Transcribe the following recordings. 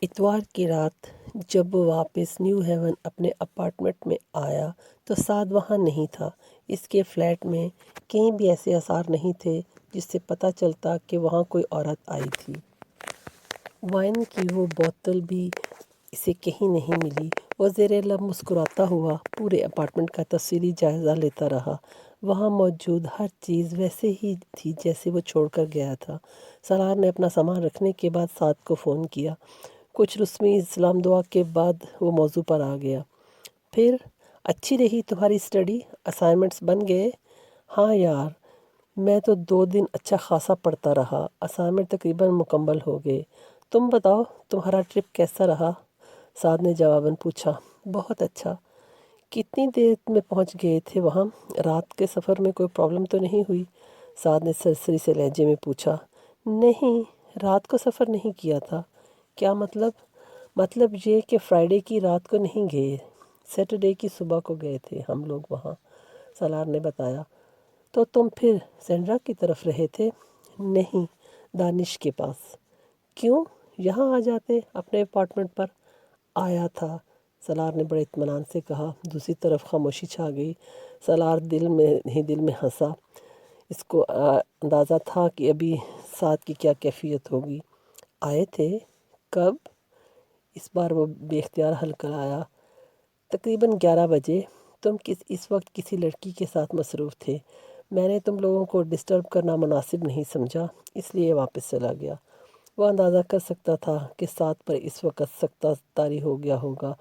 اتوار کی رات جب وہ واپس نیو ہیون اپنے اپارٹمنٹ میں آیا تو سعد وہاں نہیں تھا۔ اس کے فلیٹ میں کہیں بھی ایسے آثار نہیں تھے جس سے پتہ چلتا کہ وہاں کوئی عورت آئی تھی۔ وائن کی وہ بوتل بھی اسے کہیں نہیں ملی۔ وہ زیر لب مسکراتا ہوا پورے اپارٹمنٹ کا تفصیلی جائزہ لیتا رہا۔ وہاں موجود ہر چیز ویسے ہی تھی جیسے وہ چھوڑ کر گیا تھا۔ سالار نے اپنا سامان رکھنے کے بعد سعد کو فون کیا۔ کچھ رسمی سلام دعا کے بعد وہ موضوع پر آ گیا۔ پھر اچھی رہی تمہاری اسٹڈی؟ اسائنمنٹس بن گئے؟ ہاں یار، میں تو 2 دن اچھا خاصا پڑھتا رہا۔ اسائنمنٹ تقریباً مکمل ہو گئے۔ تم بتاؤ تمہارا ٹرپ کیسا رہا؟ سعد نے جواباً پوچھا۔ بہت اچھا۔ کتنی دیر میں پہنچ گئے تھے وہاں؟ رات کے سفر میں کوئی پرابلم تو نہیں ہوئی؟ سعد نے سرسری سے لہجے میں پوچھا۔ نہیں، رات کو سفر نہیں کیا تھا۔ کیا مطلب؟ مطلب یہ کہ فرائیڈے کی رات کو نہیں گئے، سیٹرڈے کی صبح کو گئے تھے ہم لوگ وہاں، سالار نے بتایا۔ تو تم پھر سینڈرا کی طرف رہے تھے؟ نہیں، دانش کے پاس۔ کیوں؟ یہاں آ جاتے اپنے اپارٹمنٹ پر۔ آیا تھا، سالار نے بڑے اطمینان سے کہا۔ دوسری طرف خاموشی چھا گئی۔ سالار دل میں ہنسا۔ اس کو اندازہ تھا کہ ابھی سعد کی کیا کیفیت ہوگی۔ آئے تھے؟ کب؟ اس بار وہ بے اختیار ہلکلایا۔ تقریباً 11 بجے۔ تم اس وقت کسی لڑکی کے ساتھ مصروف تھے۔ میں نے تم لوگوں کو ڈسٹرب کرنا مناسب نہیں سمجھا، اس لیے واپس چلا گیا۔ وہ اندازہ کر سکتا تھا کہ سعد پر اس وقت سختہ طاری ہو گیا ہوگا۔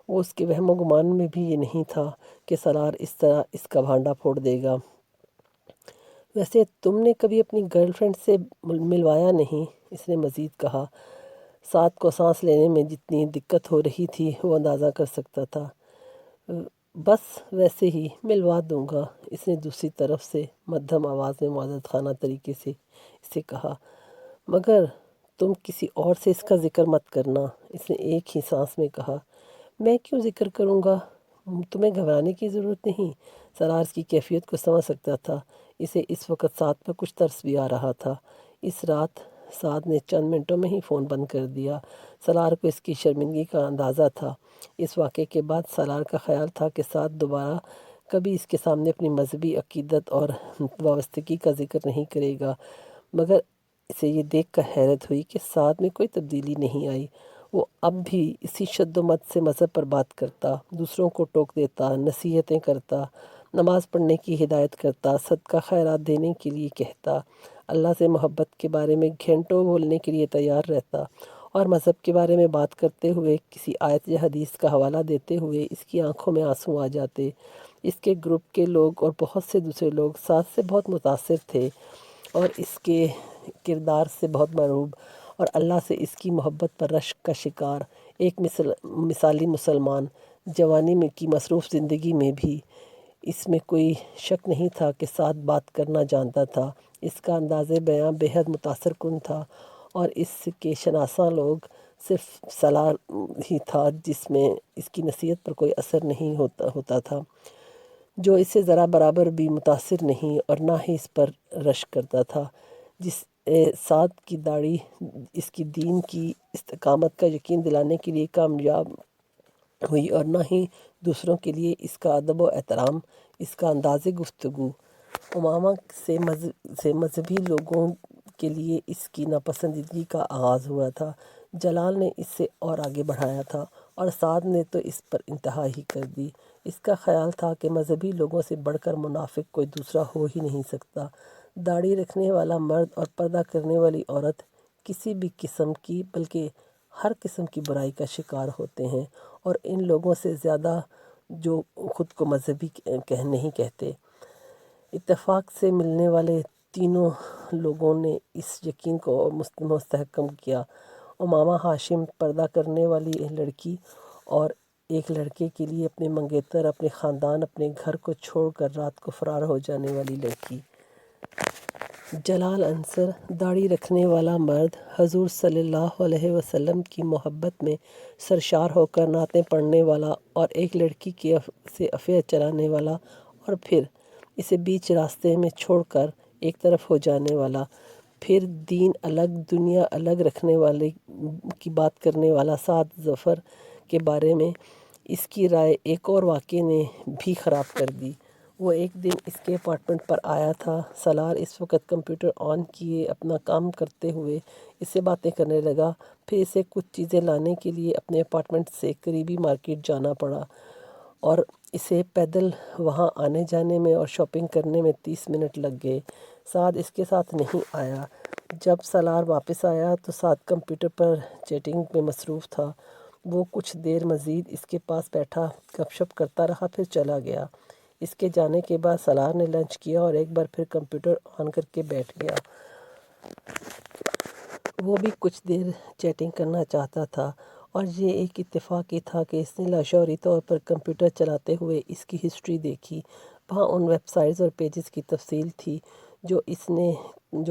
وہ اس کے وہم و گمان میں بھی یہ نہیں تھا کہ سالار اس طرح اس کا بھانڈا پھوڑ دے گا۔ ویسے تم نے کبھی اپنی گرل فرینڈ سے ملوایا نہیں؟ اس نے مزید کہا۔ سعد کو سانس لینے میں جتنی دقت ہو رہی تھی وہ اندازہ کر سکتا تھا۔ بس ویسے ہی ملوا دوں گا، اس نے دوسری طرف سے مدھم آواز میں معذرت خانہ طریقے سے اسے کہا۔ مگر تم کسی اور سے اس کا ذکر مت کرنا، اس نے ایک ہی سانس میں کہا۔ میں کیوں ذکر کروں گا؟ تمہیں گھبرانے کی ضرورت نہیں۔ سالار اس کی کیفیت کو سمجھ سکتا تھا۔ اسے اس وقت سعد پر کچھ ترس بھی آ رہا تھا۔ اس رات سعد نے چند منٹوں میں ہی فون بند کر دیا۔ سالار کو اس کی شرمندگی کا اندازہ تھا۔ اس واقعے کے بعد سالار کا خیال تھا کہ سعد دوبارہ کبھی اس کے سامنے اپنی مذہبی عقیدت اور وابستگی کا ذکر نہیں کرے گا، مگر اسے یہ دیکھ کر حیرت ہوئی کہ سعد میں کوئی تبدیلی نہیں آئی۔ وہ اب بھی اسی شد و مت سے مذہب پر بات کرتا، دوسروں کو ٹوک دیتا، نصیحتیں کرتا، نماز پڑھنے کی ہدایت کرتا، صدقہ خیرات دینے کے لیے کہتا، اللہ سے محبت کے بارے میں گھنٹوں بولنے کے لیے تیار رہتا، اور مذہب کے بارے میں بات کرتے ہوئے کسی آیت یا حدیث کا حوالہ دیتے ہوئے اس کی آنکھوں میں آنسو آ جاتے۔ اس کے گروپ کے لوگ اور بہت سے دوسرے لوگ سعد سے بہت متاثر تھے اور اس کے کردار سے بہت مرعوب، اور اللہ سے اس کی محبت پر رشک کا شکار۔ ایک مثالی مسلمان، جوانی میں کی مصروف زندگی میں بھی اس میں کوئی شک نہیں تھا کہ سعد بات کرنا جانتا تھا۔ اس کا انداز بیاں بے حد متاثر کن تھا، اور اس کے شناساں لوگ صرف سالار ہی تھا جس میں اس کی نصیحت پر کوئی اثر نہیں ہوتا تھا، جو اس سے ذرا برابر بھی متاثر نہیں اور نہ ہی اس پر رشک کرتا تھا۔ جس سعد کی داڑھی اس کی دین کی استقامت کا یقین دلانے کے لیے کامیاب ہوئی، اور نہ ہی دوسروں کے لیے اس کا ادب و احترام، اس کا انداز گفتگو۔ امامہ سے مذہبی لوگوں کے لیے اس کی ناپسندیدگی کا آغاز ہوا تھا۔ جلال نے اس سے اور آگے بڑھایا تھا، اور سعد نے تو اس پر انتہا ہی کر دی۔ اس کا خیال تھا کہ مذہبی لوگوں سے بڑھ کر منافق کوئی دوسرا ہو ہی نہیں سکتا۔ داڑھی رکھنے والا مرد اور پردہ کرنے والی عورت کسی بھی قسم کی بلکہ ہر قسم کی برائی کا شکار ہوتے ہیں، اور ان لوگوں سے زیادہ جو خود کو مذہبی نہیں کہتے۔ اتفاق سے ملنے والے تینوں لوگوں نے اس یقین کو مستحکم کیا۔ امامہ ہاشم، پردہ کرنے والی لڑکی، اور ایک لڑکے کے لیے اپنے منگیتر، اپنے خاندان، اپنے گھر کو چھوڑ کر رات کو فرار ہو جانے والی لڑکی۔ جلال انصر، داڑھی رکھنے والا مرد، حضور صلی اللہ علیہ وسلم کی محبت میں سرشار ہو کر نعتیں پڑھنے والا اور ایک لڑکی سے افیئر چلانے والا، اور پھر اسے بیچ راستے میں چھوڑ کر ایک طرف ہو جانے والا۔ پھر دین الگ دنیا الگ رکھنے والے کی بات کرنے والا سعد ظفر کے بارے میں اس کی رائے ایک اور واقعے نے بھی خراب کر دی۔ وہ ایک دن اس کے اپارٹمنٹ پر آیا تھا۔ سالار اس وقت کمپیوٹر آن کیے اپنا کام کرتے ہوئے اس سے باتیں کرنے لگا۔ پھر اسے کچھ چیزیں لانے کے لیے اپنے اپارٹمنٹ سے قریبی مارکیٹ جانا پڑا اور اسے پیدل وہاں آنے جانے میں اور شاپنگ کرنے میں 30 منٹ لگ گئے۔ سعد اس کے ساتھ نہیں آیا۔ جب سالار واپس آیا تو سعد کمپیوٹر پر چیٹنگ میں مصروف تھا۔ وہ کچھ دیر مزید اس کے پاس بیٹھا گپ شپ کرتا رہا، پھر چلا گیا۔ اس کے جانے کے بعد سالار نے لنچ کیا اور ایک بار پھر کمپیوٹر آن کر کے بیٹھ گیا۔ وہ بھی کچھ دیر چیٹنگ کرنا چاہتا تھا اور یہ ایک اتفاق ہی تھا کہ اس نے لاشعوری طور پر کمپیوٹر چلاتے ہوئے اس کی ہسٹری دیکھی۔ وہاں ان ویب سائٹس اور پیجز کی تفصیل تھی جو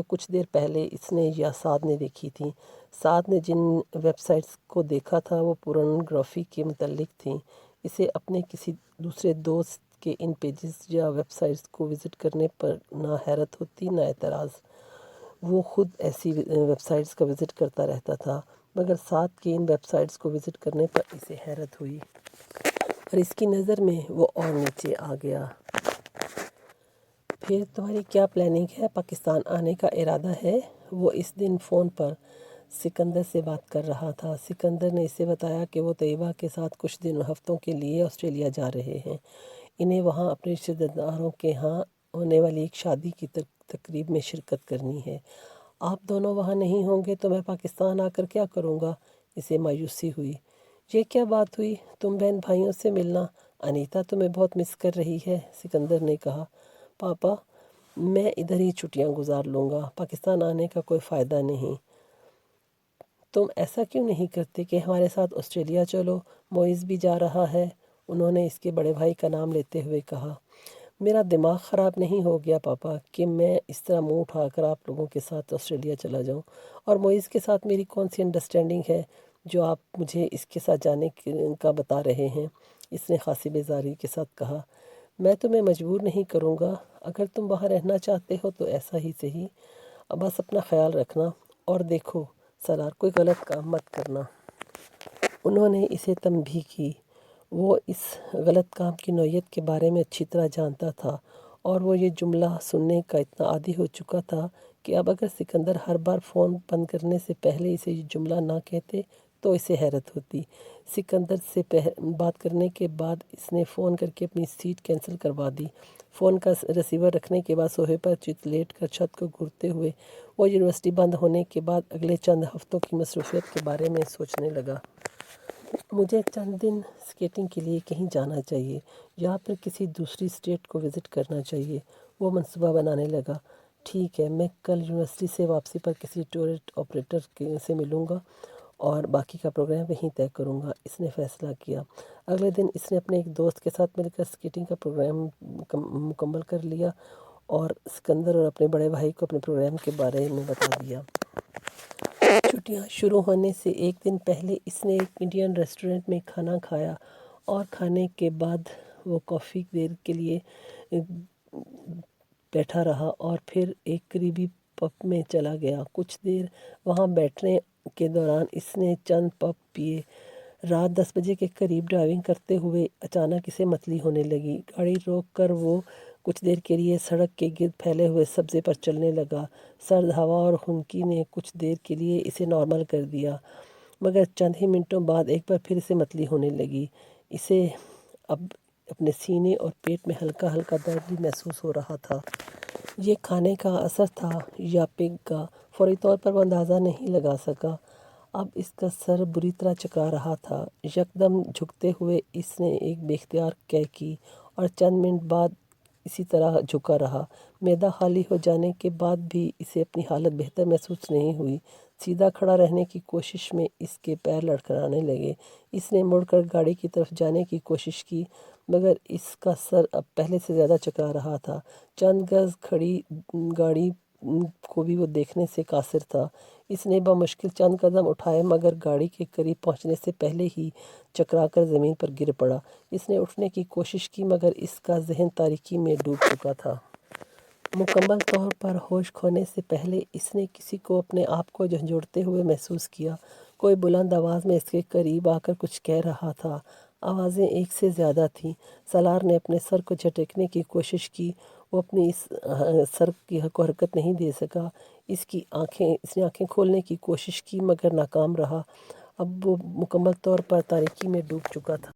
کچھ دیر پہلے اس نے یا سعد نے دیکھی تھیں۔ سعد نے جن ویب سائٹس کو دیکھا تھا وہ پورنوگرافی کے متعلق تھیں۔ اسے اپنے کسی دوسرے دوست کے ان پیجز یا ویب سائٹس کو وزٹ کرنے پر نہ حیرت ہوتی نہ اعتراض۔ وہ خود ایسی ویب سائٹس کا وزٹ کرتا رہتا تھا، مگر سعد کے ان ویب سائٹس کو وزٹ کرنے پر اسے حیرت ہوئی اور اس کی نظر میں وہ اور نیچے آ گیا۔ پھر تمہاری کیا پلاننگ ہے؟ پاکستان آنے کا ارادہ ہے؟ وہ اس دن فون پر سکندر سے بات کر رہا تھا۔ سکندر نے اسے بتایا کہ وہ طیبہ کے ساتھ کچھ ہفتوں کے لیے آسٹریلیا جا رہے ہیں۔ انہیں وہاں اپنے رشتہ داروں کے ہاں ہونے والی ایک شادی کی تقریب میں شرکت کرنی ہے۔ آپ دونوں وہاں نہیں ہوں گے تو میں پاکستان آ کر کیا کروں گا؟ اسے مایوسی ہوئی۔ یہ کیا بات ہوئی؟ تم بہن بھائیوں سے ملنا۔ انیتا تمہیں بہت مس کر رہی ہے، سکندر نے کہا۔ پاپا، میں ادھر ہی چھٹیاں گزار لوں گا، پاکستان آنے کا کوئی فائدہ نہیں۔ تم ایسا کیوں نہیں کرتے کہ ہمارے ساتھ آسٹریلیا چلو؟ معیز بھی جا رہا ہے، انہوں نے اس کے بڑے بھائی کا نام لیتے ہوئے کہا۔ میرا دماغ خراب نہیں ہو گیا پاپا کہ میں اس طرح منہ اٹھا کر آپ لوگوں کے ساتھ آسٹریلیا چلا جاؤں؟ اور معیز کے ساتھ میری کون سی انڈرسٹینڈنگ ہے جو آپ مجھے اس کے ساتھ جانے کا بتا رہے ہیں؟ اس نے خاصی بیزاری کے ساتھ کہا۔ میں تمہیں مجبور نہیں کروں گا، اگر تم وہاں رہنا چاہتے ہو تو ایسا ہی صحیح، بس اپنا خیال رکھنا اور دیکھو سالار کوئی غلط کام مت کرنا۔ انہوں نے اسے تنبیہ کی۔ وہ اس غلط کام کی نوعیت کے بارے میں اچھی طرح جانتا تھا اور وہ یہ جملہ سننے کا اتنا عادی ہو چکا تھا کہ اب اگر سکندر ہر بار فون بند کرنے سے پہلے اسے یہ جملہ نہ کہتے تو اسے حیرت ہوتی۔ سکندر سے بات کرنے کے بعد اس نے فون کر کے اپنی سیٹ کینسل کروا دی۔ فون کا ریسیور رکھنے کے بعد صوفے پر لیٹ کر چھت کو گھورتے ہوئے وہ یونیورسٹی بند ہونے کے بعد اگلے چند ہفتوں کی مصروفیت کے بارے میں سوچنے لگا۔ مجھے چند دن سکیٹنگ کے لیے کہیں جانا چاہیے یا پھر کسی دوسری اسٹیٹ کو وزٹ کرنا چاہیے۔ وہ منصوبہ بنانے لگا۔ ٹھیک ہے، میں کل یونیورسٹی سے واپسی پر کسی ٹور آپریٹر سے ملوں گا اور باقی کا پروگرام وہیں طے کروں گا، اس نے فیصلہ کیا۔ اگلے دن اس نے اپنے ایک دوست کے ساتھ مل کر سکیٹنگ کا پروگرام مکمل کر لیا اور سکندر اور اپنے بڑے بھائی کو اپنے پروگرام کے بارے میں بتا دیا۔ چھٹیاں شروع ہونے سے ایک دن پہلے اس نے ایک انڈین ریسٹورنٹ میں کھانا کھایا اور کھانے کے بعد وہ کافی دیر کے لیے بیٹھا رہا اور پھر ایک قریبی پب میں چلا گیا۔ کچھ دیر وہاں بیٹھنے کے دوران اس نے چند پب پیے۔ رات 10 بجے کے قریب ڈرائیونگ کرتے ہوئے اچانک اسے متلی ہونے لگی۔ گاڑی روک کر وہ کچھ دیر کے لیے سڑک کے گرد پھیلے ہوئے سبزے پر چلنے لگا۔ سرد ہوا اور خنکی نے کچھ دیر کے لیے اسے نارمل کر دیا، مگر چند ہی منٹوں بعد ایک بار پھر اسے متلی ہونے لگی۔ اسے اب اپنے سینے اور پیٹ میں ہلکا ہلکا درد بھی محسوس ہو رہا تھا۔ یہ کھانے کا اثر تھا یا پگ کا، فوری طور پر وہ اندازہ نہیں لگا سکا۔ اب اس کا سر بری طرح چکرا رہا تھا۔ یکدم جھکتے ہوئے اس نے ایک بے اختیار کیے کی اور چند منٹ بعد اسی طرح جھکا رہا۔ معدہ خالی ہو جانے کے بعد بھی اسے اپنی حالت بہتر محسوس نہیں ہوئی۔ سیدھا کھڑا رہنے کی کوشش میں اس کے پیر لڑکھڑانے لگے۔ اس نے مڑ کر گاڑی کی طرف جانے کی کوشش کی، مگر اس کا سر اب پہلے سے زیادہ چکرا رہا تھا۔ چند گز کھڑی گاڑی کو بھی وہ دیکھنے سے قاصر تھا۔ اس نے بمشکل چند قدم اٹھائے مگر گاڑی کے قریب پہنچنے سے پہلے ہی چکرا کر زمین پر گر پڑا۔ اس نے اٹھنے کی کوشش کی مگر اس کا ذہن تاریکی میں ڈوب چکا تھا۔ مکمل طور پر ہوش کھونے سے پہلے اس نے کسی کو اپنے آپ کو جھنجھوڑتے ہوئے محسوس کیا۔ کوئی بلند آواز میں اس کے قریب آ کر کچھ کہہ رہا تھا۔ آوازیں ایک سے زیادہ تھیں۔ سالار نے اپنے سر کو جھٹکنے کی کوشش کی۔ وہ اپنی اس سر کو حرکت نہیں دے سکا۔ اس نے آنکھیں کھولنے کی کوشش کی مگر ناکام رہا۔ اب وہ مکمل طور پر تاریکی میں ڈوب چکا تھا۔